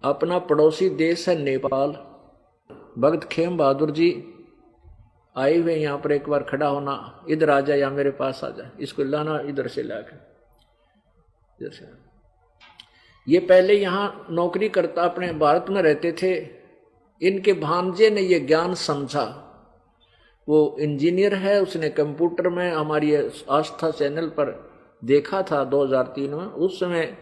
अपना पड़ोसी देश है नेपाल। भगत खेम बहादुर जी आए हुए यहाँ पर, एक बार खड़ा होना, इधर आ जाए या मेरे पास आ जाए, इसको लाना इधर से लाकर, इधर से। ये पहले यहाँ नौकरी करता, अपने भारत में रहते थे। इनके भांजे ने ये ज्ञान समझा, वो इंजीनियर है, उसने कंप्यूटर में हमारी आस्था चैनल पर देखा था 2003 में। उस समय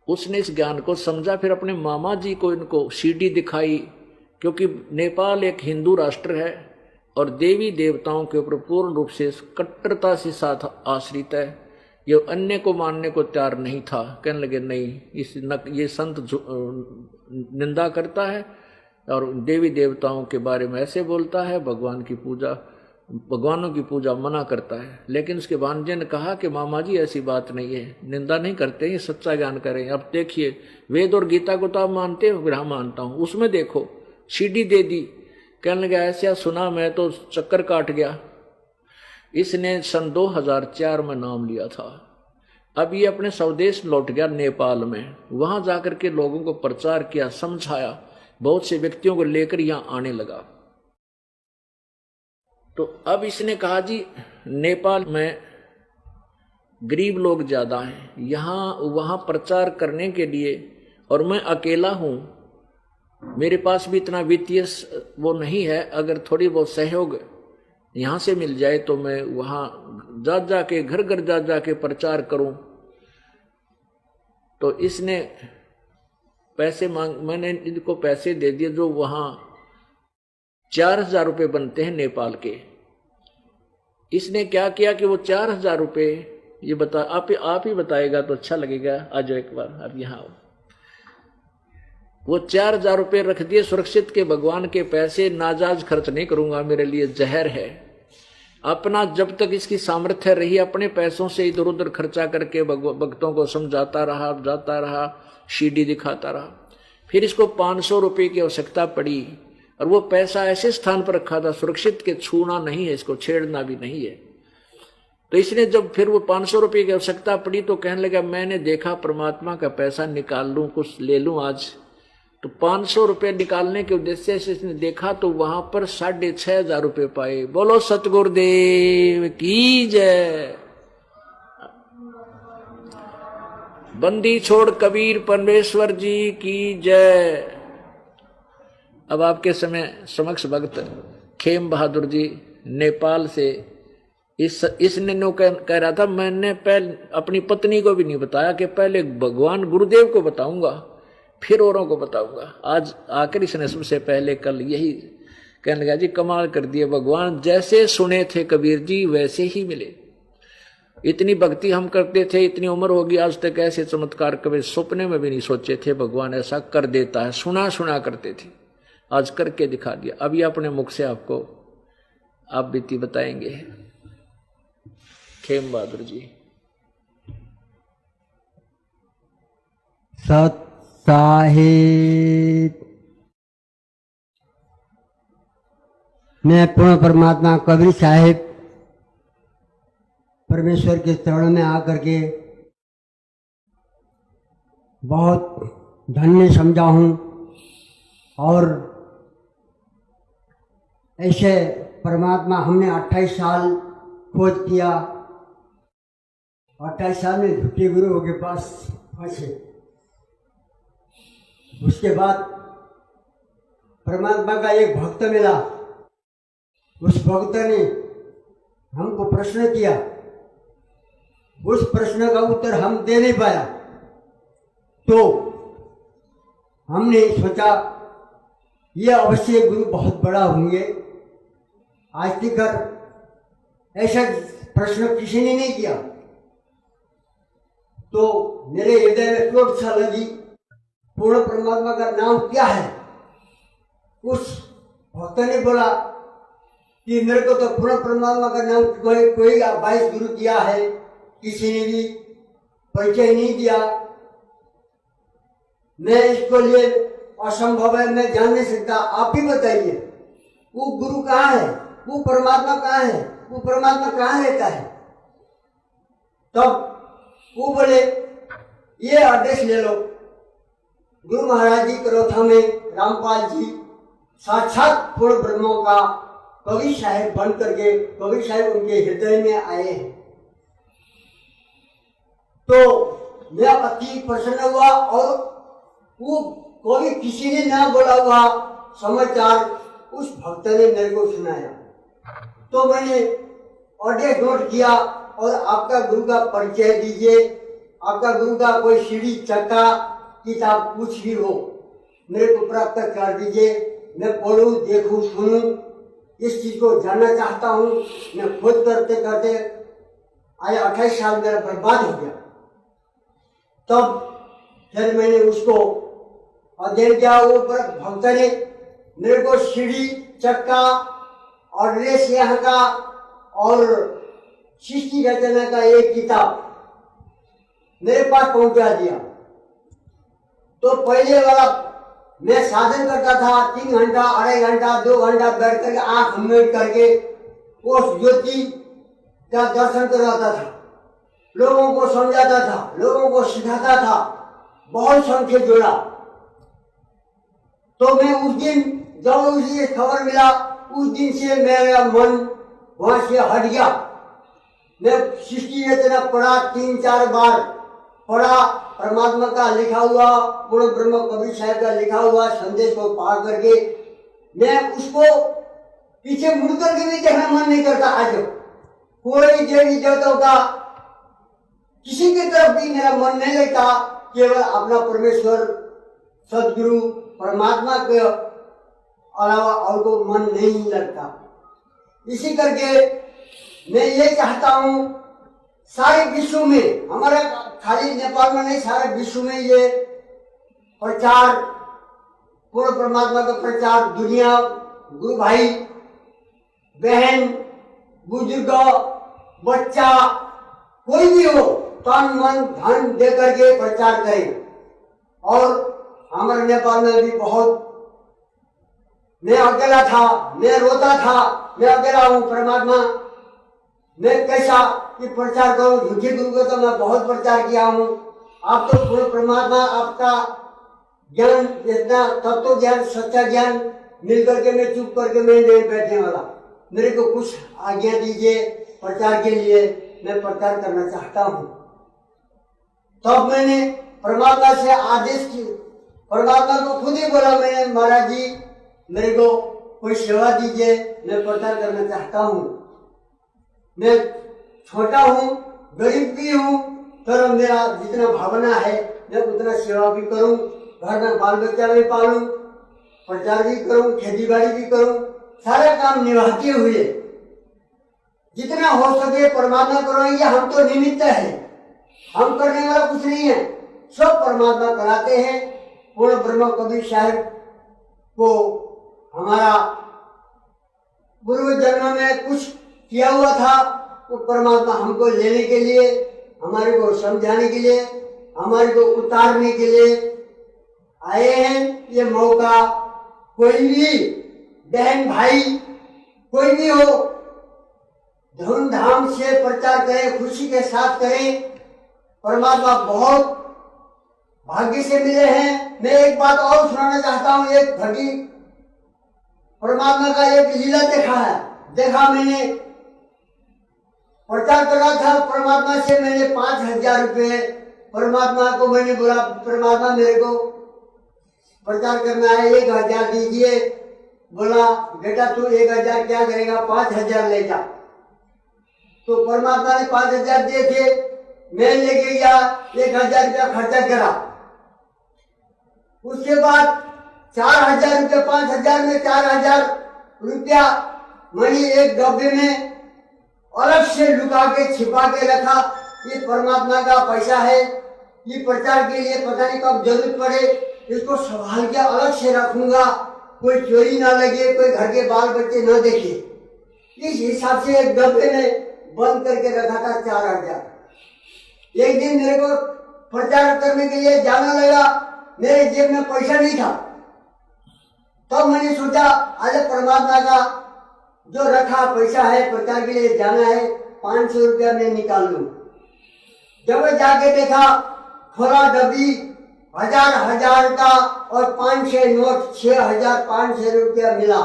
उसने इस ज्ञान को समझा, फिर अपने मामा जी को इनको सीडी दिखाई, क्योंकि नेपाल एक हिंदू राष्ट्र है और देवी देवताओं के ऊपर पूर्ण रूप से कट्टरता से साथ आश्रित है। ये अन्य को मानने को तैयार नहीं था। कहने लगे नहीं, ये संत निंदा करता है और देवी देवताओं के बारे में ऐसे बोलता है, भगवानों की पूजा मना करता है। लेकिन उसके भांजे ने कहा कि मामा जी ऐसी बात नहीं है, निंदा नहीं करते, ये सच्चा ज्ञान करें। अब देखिए, वेद और गीता को तो आप मानते हो, हाँ मानता हूं, उसमें देखो सीडी दे दी। कहने लगा ऐसा सुना, मैं तो चक्कर काट गया। इसने सन 2004 में नाम लिया था। अब ये अपने स्वदेश लौट गया नेपाल में, वहां जाकर के लोगों को प्रचार किया, समझाया, बहुत से व्यक्तियों को लेकर यहां आने लगा। तो अब इसने कहा जी नेपाल में गरीब लोग ज्यादा हैं, यहां वहां प्रचार करने के लिए, और मैं अकेला हूं, मेरे पास भी इतना वित्तीय वो नहीं है, अगर थोड़ी बहुत सहयोग यहां से मिल जाए तो मैं वहां जा जाके घर घर जा जाके प्रचार करूं। तो इसने पैसे मैंने इनको पैसे दे दिए, जो वहां 4000 रुपये बनते हैं नेपाल के। इसने क्या किया कि वो 4000 रुपये, ये बता आप ही बताएगा तो अच्छा लगेगा, आ जाओ एक बार आप यहाँ आओ। वो 4000 रुपये रख दिए सुरक्षित के, भगवान के पैसे, नाजायज खर्च नहीं करूंगा, मेरे लिए जहर है। अपना जब तक इसकी सामर्थ्य रही अपने पैसों से इधर उधर खर्चा करके भक्तों को समझाता रहा, जाता रहा, सीडी दिखाता रहा। फिर इसको 500 रुपये की आवश्यकता पड़ी, और वो पैसा ऐसे स्थान पर रखा था सुरक्षित के, छूना नहीं है, इसको छेड़ना भी नहीं है। तो इसने जब फिर वो 500 रुपये की आवश्यकता पड़ी तो कहने लगा मैंने देखा परमात्मा का पैसा निकाल लूं, कुछ ले लूं आज। तो 500 रुपये निकालने के उद्देश्य से इसने देखा तो वहां पर 6500 रुपये पाए। बोलो सतगुरुदेव की जय। बंदी छोड़ कबीर परमेश्वर जी की जय। अब आपके समक्ष भक्त खेम बहादुर जी नेपाल से, इसने कह रहा था, मैंने पहले अपनी पत्नी को भी नहीं बताया कि पहले भगवान गुरुदेव को बताऊंगा फिर औरों को बताऊंगा। आज आकर इसने सबसे पहले कल यही कहने लगा जी कमाल कर दिए, भगवान जैसे सुने थे कबीर जी वैसे ही मिले। इतनी भक्ति हम करते थे, इतनी उम्र होगी आज तक ऐसे चमत्कार कभी सपने में भी नहीं सोचे थे भगवान ऐसा कर देता है। सुना करते थे, आज करके दिखा दिया। अब ये अपने मुख से आपको आप बीती बताएंगे खेम बहादुर जी। सत साहिब, मैं पूर्ण परमात्मा कबीर साहिब परमेश्वर के चरणों में आकर के बहुत धन्य समझा हूँ। और ऐसे परमात्मा हमने 28 साल खोज किया, 28 साल में झूठे गुरुओं के पास फंसे। उसके बाद परमात्मा का एक भक्त मिला, उस भक्त ने हमको प्रश्न किया, उस प्रश्न का उत्तर हम दे नहीं पाया, तो हमने सोचा ये अवश्य गुरु बहुत बड़ा होंगे, आज तक ऐसा प्रश्न किसी ने नहीं किया। तो मेरे हृदय में चोट सा लगी, पूर्ण परमात्मा का नाम क्या है? उस भक्त ने बोला कि मेरे को तो पूर्ण परमात्मा का नाम कोई 22 गुरु दिया है, किसी ने भी परिचय नहीं दिया, मैं इसको लिए असंभव है, मैं जान नहीं सकता, आप ही बताइए वो गुरु कहाँ है, वो परमात्मा कहाँ है, वो परमात्मा कहाँ रहता है? तब वो बोले ये आदेश ले लो, गुरु महाराज जी करोथा में रामपाल जी साक्षात पूर्ण ब्रह्मों का कवि साहेब बन करके कवि साहेब उनके हृदय में आए हैं। तो मैं अति प्रसन्न हुआ और वो कोई किसी ने ना बोला हुआ समाचार उस भक्त ने मेरे को सुनाया। तो मैंने ऑडियो नोट किया और आपका गुरु का परिचय दीजिए, आपका गुरु का कोई सीढ़ी चक्का किताब कुछ भी हो मेरे को प्राप्त कर दीजिए, मैं पढ़ूं, देखूं, सुनूं, इस चीज को जानना चाहता हूं। मैं खोज करते करते आज 28 साल मेरा बर्बाद हो गया। तब फिर मैंने उसको अध्ययन किया। वो भक्त ने मेरे को सीढ़ी चक्का और रेस यहाँ का और सृष्टि रचना का एक किताब मेरे पास पहुंचा दिया। तो पहले वाला मैं साधन करता था 3 घंटा, 2.5 घंटा, 2 घंटा बैठ करके आंख मेट करके उस ज्योति का दर्शन करवाता था, लोगों को समझाता था, लोगों को सिखाता था, बहुत संख्या जोड़ा। तो मैं उस दिन जब उसे खबर मिला उस दिन से मेरा मन वहां से हट गया। मैं सृष्टि रचना पढ़ा, 3-4 बार पढ़ा, परमात्मा का लिखा हुआ, पूर्ण ब्रह्म कबीर साहब का लिखा हुआ संदेश को पढ़ करके मैं उसको पीछे मुड़ करके भी देखना मन नहीं करता। आज कोई देवी देवताओं का किसी की तरफ भी मेरा मन नहीं लगता, केवल अपना परमेश्वर सदगुरु परमात्मा के अलावा और को मन नहीं लगता। इसी करके मैं ये चाहता हूँ सारे विश्व में, हमारा खाली नेपाल में नहीं, सारे विश्व में ये प्रचार, पूर्ण परमात्मा का प्रचार दुनिया, गुरु भाई बहन, बुजुर्ग, बच्चा, कोई भी हो, तन मन धन दे करके प्रचार करें। और हमारे नेपाल में भी बहुत, मैं अकेला था, मैं रोता था, मैं अकेला हूँ परमात्मा, मैं कैसा कि प्रचार करूं। झूठे गुरु को तो मैं बहुत प्रचार किया हूँ। आप तो पूर्ण परमात्मा, आपका ज्ञान इतना तत्व ज्ञान, सच्चा ज्ञान मिल करके मैं चुप करके मैं नहीं बैठने वाला। मेरे को कुछ आज्ञा दीजिए प्रचार के लिए, मैं प्रचार करना चाहता हूँ। तब मैंने परमात्मा से आदेश की, परमात्मा को खुद ही बोला मैंने, महाराज जी मेरे को कोई सेवा दीजिए, मैं प्रचार करना चाहता हूँ। मैं छोटा हूँ, गरीब भी हूँ, पर मेरा जितना भावना है मैं उतना सेवा भी करूँ, घर में बाल बच्चा भी पालूं, प्रचार भी करूँ, खेती बाड़ी भी करूँ, सारा काम निभाते हुए जितना हो सके परमात्मा करेंगे। हम तो निमित्त है, हम करने वाला कुछ नहीं है, सब परमात्मा कराते हैं। पूर्ण ब्रह्म कबीर साहब को हमारा पूर्व जन्म में कुछ किया हुआ था, तो परमात्मा हमको लेने के लिए, हमारे को समझाने के लिए, हमारे को उतारने के लिए आए हैं। ये मौका कोई भी बहन भाई कोई भी हो धूमधाम से प्रचार करें, खुशी के साथ करें। परमात्मा बहुत भाग्य से मिले हैं। मैं एक बात और सुनाना चाहता हूँ। एक घटी परमात्मा का एक लीला देखा मैंने, प्रचार कर रहा था परमात्मा से, मैंने 5,000 रुपये परमात्मा को मैंने बोला, परमात्मा मेरे को प्रचार करना है, 1,000 दीजिए। बोला बेटा तू 1,000 क्या करेगा, 5,000 ले जा। तो परमात्मा ने 5,000 दिए थे, मैं लेके गया, 1,000 रुपया खर्चा करा। उसके बाद 4,000 रुपया, 5,000 में 4,000 रुपया मैंने एक डब्बे में अलग से लुका के छिपा के रखा। ये परमात्मा का पैसा है, ये प्रचार के लिए पता नहीं कब जरूरत पड़े, इसको संभाल के अलग से रखूंगा, कोई चोरी ना लगे, कोई घर के बाल बच्चे ना देखे। इस हिसाब से एक डब्बे में बंद करके रखा था 4,000। एक दिन मेरे को प्रचार करने के लिए जाना लगा, मेरे जेब में पैसा नहीं था। तब मैंने सोचा आज परमात्मा का जो रखा पैसा है, प्रचार के लिए जाना है, 500 रुपया मैं निकाल लूं। जब मैं जाके देखा, खोला डब्बी हजार हजार का और 500 नोट 6500 रुपया मिला।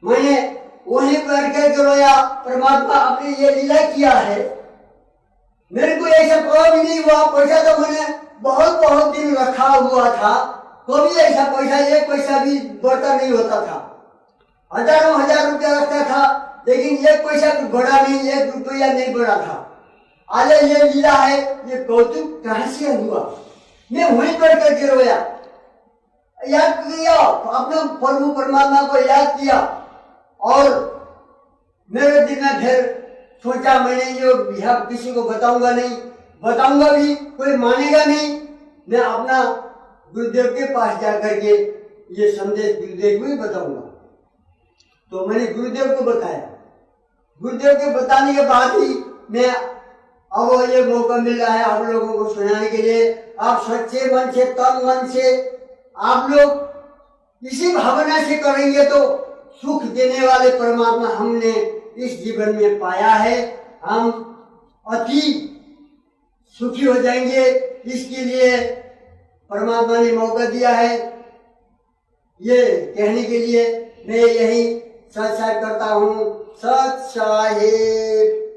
मैंने वहीं पर के रोया, परमात्मा आपने ये लीला किया है, मेरे को ऐसा कोई भी नहीं हुआ। पैसा तो मैंने बहुत बहुत दिन रखा हुआ था, कभी ऐसा पैसा एक पैसा भी बढ़ता नहीं होता था। हजारों हजार रुपया रखता था, लेकिन एक पैसा भी बढ़ा नहीं, एक रुपया नहीं बढ़ा था। आज ये लीला है, ये कौतुक कहां से हुआ? मैं वहीं पर करके रोया, याद किया अपने प्रभु परमात्मा को याद किया, और मेरे दिल में फिर सोचा मैंने ये बिहार किसी को बताऊंगा नहीं, बताऊंगा भी कोई मानेगा नहीं। मैं अपना गुरुदेव के पास जाकर के ये संदेश गुरुदेव को ही बताऊंगा। तो मैंने गुरुदेव को बताया। गुरुदेव के बताने के बाद ही मैं अब ये मौका मिल रहा है आप लोगों को सुनाने के लिए। आप सच्चे मन से, तन मन से आप लोग इसी भावना से करेंगे तो सुख देने वाले परमात्मा हमने इस जीवन में पाया है, हम अति सुखी हो जाएंगे। इसके लिए परमात्मा ने मौका दिया है। ये कहने के लिए मैं यही सत्संग करता हूँ। सत साहिब।